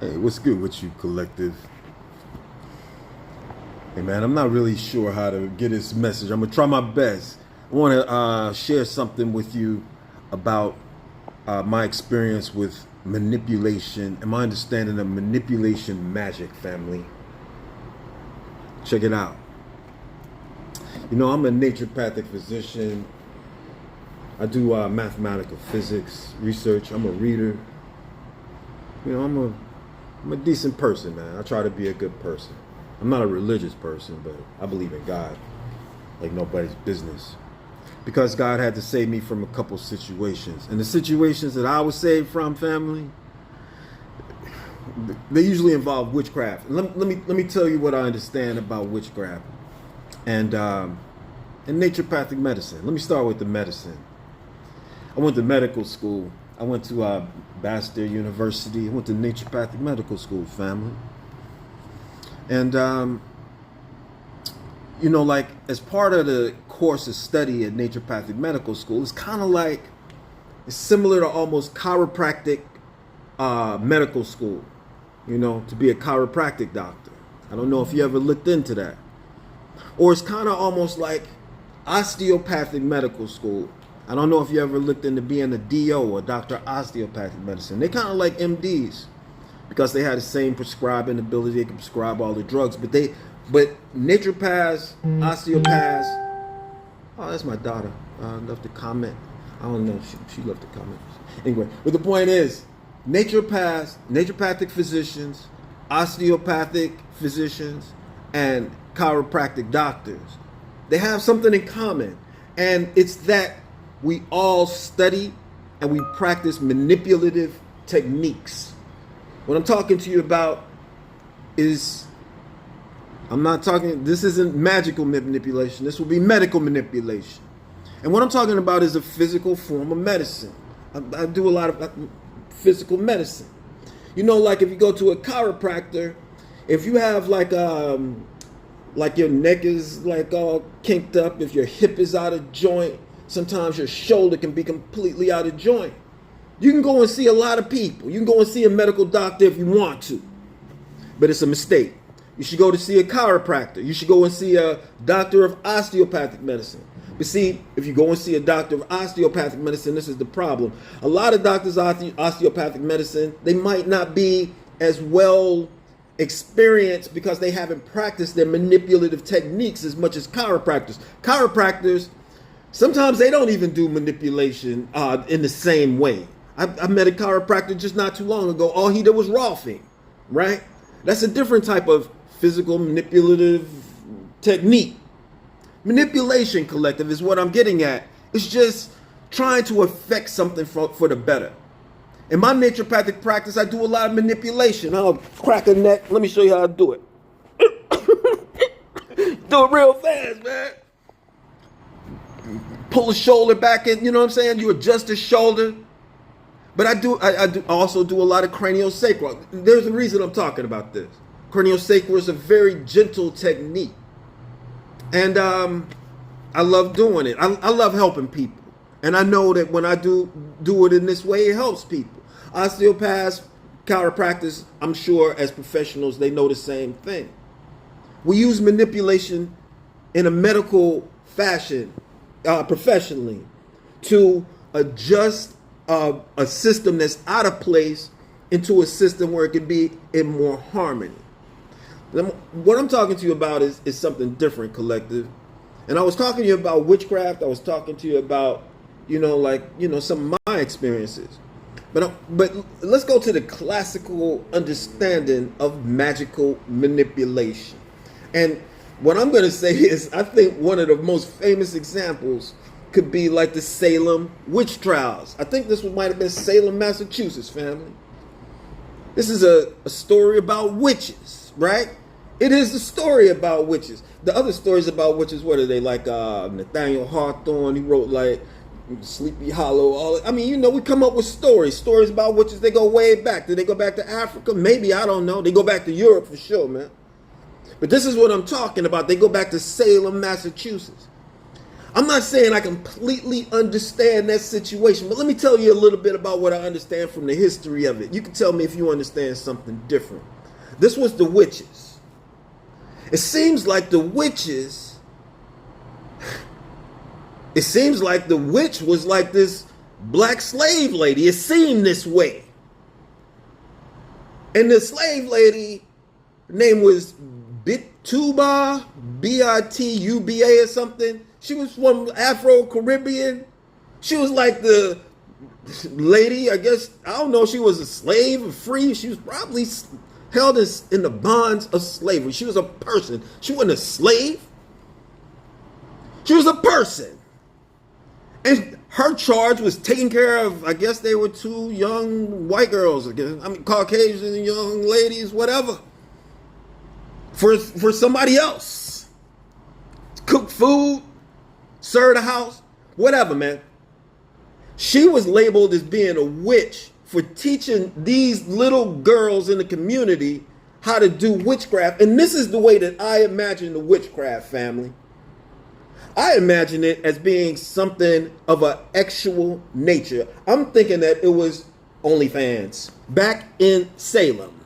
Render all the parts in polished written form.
Hey, what's good with you, collective? Hey, man, I'm not really sure how to get this message. I'm gonna try my best. I want to share something with you about my experience with manipulation and my understanding of manipulation magic, family. Check it out. You know, I'm a naturopathic physician. I do mathematical physics research. I'm a reader. You know, I'm a decent person, man. I try to be a good person. I'm not a religious person, but I believe in God like nobody's business. Because God had to save me from a couple situations. And the situations that I was saved from, family, they usually involve witchcraft. Let me tell you what I understand about witchcraft and naturopathic medicine. Let me start with the medicine. I went to medical school. I went to Bastyr University. I went to naturopathic medical school, family. And, you know, like as part of the course of study at naturopathic medical school, it's kind of like, it's similar to almost chiropractic medical school, you know, to be a chiropractic doctor. I don't know if you ever looked into that. Or it's kind of almost like osteopathic medical school. I don't know if you ever looked into being a DO or doctor of osteopathic medicine. They kind of like MDs because they had the same prescribing ability. They could prescribe all the drugs, but naturopaths, osteopaths. Oh, that's my daughter. Left a comment. I don't know. She left a comment. Anyway, but the point is, naturopaths, naturopathic physicians, osteopathic physicians, and chiropractic doctors, they have something in common, and it's that we all study and we practice manipulative techniques. What I'm talking to you about is, this isn't magical manipulation. This will be medical manipulation. And what I'm talking about is a physical form of medicine. I do a lot of physical medicine. You know, like if you go to a chiropractor, if you have like your neck is like all kinked up, if your hip is out of joint, sometimes your shoulder can be completely out of joint. You can go and see a lot of people. You can go and see a medical doctor if you want to. But it's a mistake. You should go to see a chiropractor. You should go and see a doctor of osteopathic medicine. But see, if you go and see a doctor of osteopathic medicine, this is the problem. A lot of doctors of osteopathic medicine, they might not be as well experienced because they haven't practiced their manipulative techniques as much as chiropractors. Chiropractors, sometimes they don't even do manipulation in the same way. I met a chiropractor just not too long ago. All he did was roughing, right? That's a different type of physical manipulative technique. Manipulation, collective, is what I'm getting at. It's just trying to affect something for the better. In my naturopathic practice, I do a lot of manipulation. I'll crack a neck. Let me show you how I do it. Do it real fast, man. Pull the shoulder back in, you know what I'm saying? You adjust the shoulder. But I also do a lot of craniosacral. There's a reason I'm talking about this. Craniosacral is a very gentle technique. And I love doing it. I love helping people. And I know that when I do it in this way, it helps people. Osteopaths, chiropractors, I'm sure as professionals, they know the same thing. We use manipulation in a medical fashion, professionally, to adjust a system that's out of place into a system where it can be in more harmony. What I'm talking to you about is something different, collective. And I was talking to you about witchcraft. I was talking to you about, some of my experiences. But let's go to the classical understanding of magical manipulation. And what I'm going to say is, I think one of the most famous examples could be like the Salem witch trials. I think this might have been Salem, Massachusetts, family. This is a story about witches, right? It is the story about witches. The other stories about witches, what are they? Like Nathaniel Hawthorne, he wrote like Sleepy Hollow. We come up with stories about witches. They go way back. Did they go back to Africa? Maybe, I don't know. They go back to Europe for sure, man. But this is what I'm talking about. They go back to Salem, Massachusetts. I'm not saying I completely understand that situation, but let me tell you a little bit about what I understand from the history of it. You can tell me if you understand something different. This was the witches. It seems like the witches, it seems like the witch was like this black slave lady. It seemed this way. And the slave lady, her name was Bituba, Bituba or something. She was from Afro-Caribbean. She was like the lady, I guess, I don't know, she was a slave or free. She was probably held in the bonds of slavery. She was a person. She wasn't a slave. She was a person. And her charge was taking care of, I guess they were two young white girls, Caucasian young ladies, whatever, for somebody else. Cook food, serve the house, whatever, man. She was labeled as being a witch for teaching these little girls in the community how to do witchcraft. And this is the way that I imagine the witchcraft, family. I imagine it as being something of an actual nature. I'm thinking that it was OnlyFans back in Salem.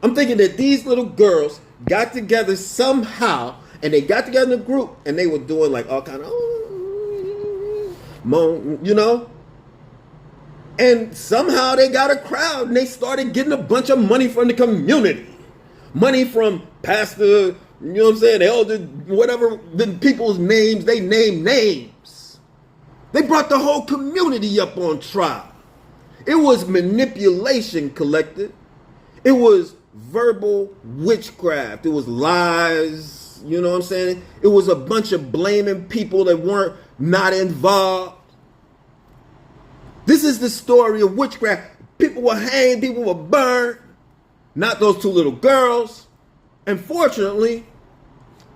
I'm thinking that these little girls got together somehow, and they got together in a group, and they were doing like all kind of, you know? And somehow they got a crowd, and they started getting a bunch of money from the community. Money from pastor, you know what I'm saying, elder, whatever, the people's names, they named names. They brought the whole community up on trial. It was manipulation, collected. It was verbal witchcraft. It was lies, you know what I'm saying? It was a bunch of blaming people that weren't not involved. This is the story of witchcraft. People were hanged, people were burned. Not those two little girls. Unfortunately,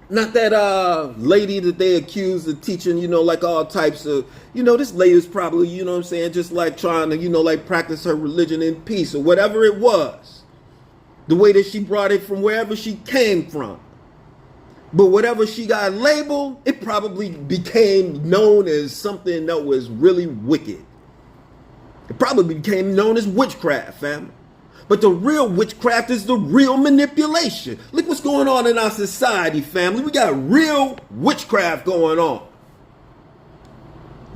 not that lady that they accused of teaching, you know, like all types of, you know, this lady is probably, you know what I'm saying, just like trying to, you know, like practice her religion in peace or whatever it was. The way that she brought it from wherever she came from. But whatever she got labeled, it probably became known as something that was really wicked. It probably became known as witchcraft, family. But the real witchcraft is the real manipulation. Look what's going on in our society, family. We got real witchcraft going on.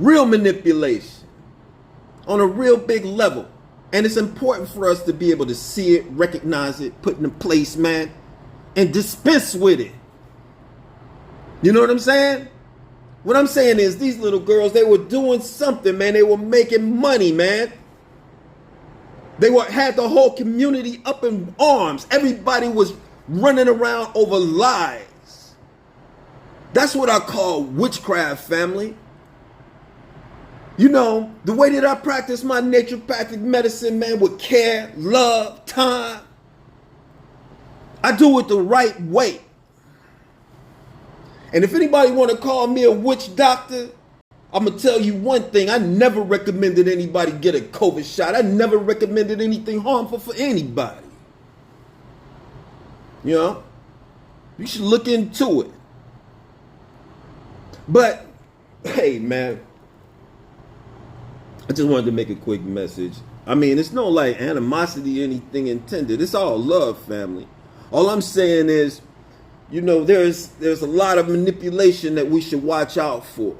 Real manipulation. On a real big level. And it's important for us to be able to see it, recognize it, put it in place, man, and dispense with it. You know what I'm saying? What I'm saying is these little girls, they were doing something, man. They were making money, man. They had the whole community up in arms. Everybody was running around over lies. That's what I call witchcraft, family. You know, the way that I practice my naturopathic medicine, man, with care, love, time, I do it the right way. And if anybody want to call me a witch doctor, I'm going to tell you one thing. I never recommended anybody get a COVID shot. I never recommended anything harmful for anybody. You know, you should look into it. But, hey, man, I just wanted to make a quick message. I mean, it's no like animosity or anything intended. It's all love, family. All I'm saying is, you know, there's a lot of manipulation that we should watch out for.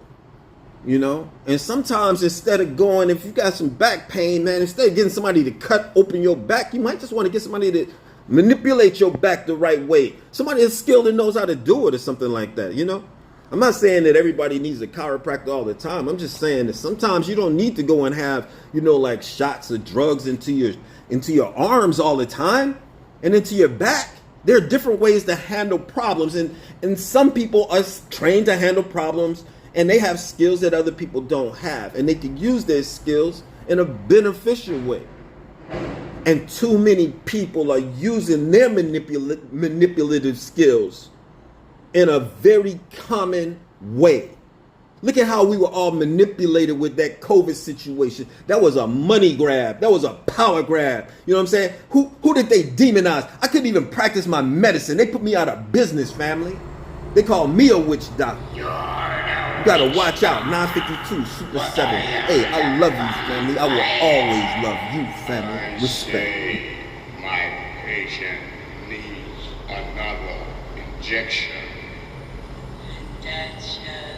You know, and sometimes instead of going, if you got some back pain, man, instead of getting somebody to cut open your back, you might just want to get somebody to manipulate your back the right way. Somebody that's skilled and knows how to do it or something like that, you know. I'm not saying that everybody needs a chiropractor all the time. I'm just saying that sometimes you don't need to go and have, you know, like shots of drugs into your arms all the time and into your back. There are different ways to handle problems, and some people are trained to handle problems, and they have skills that other people don't have, and they can use their skills in a beneficial way. And too many people are using their manipulative skills in a very common way. Look at how we were all manipulated with that COVID situation. That was a money grab. That was a power grab. You know what I'm saying? Who did they demonize? I couldn't even practice my medicine. They put me out of business, family. They called me a witch doctor. You gotta watch out. 952, Super 7. Hey, I love you, family. I will always love you, family. Respect. My patient needs another injection. Gotcha.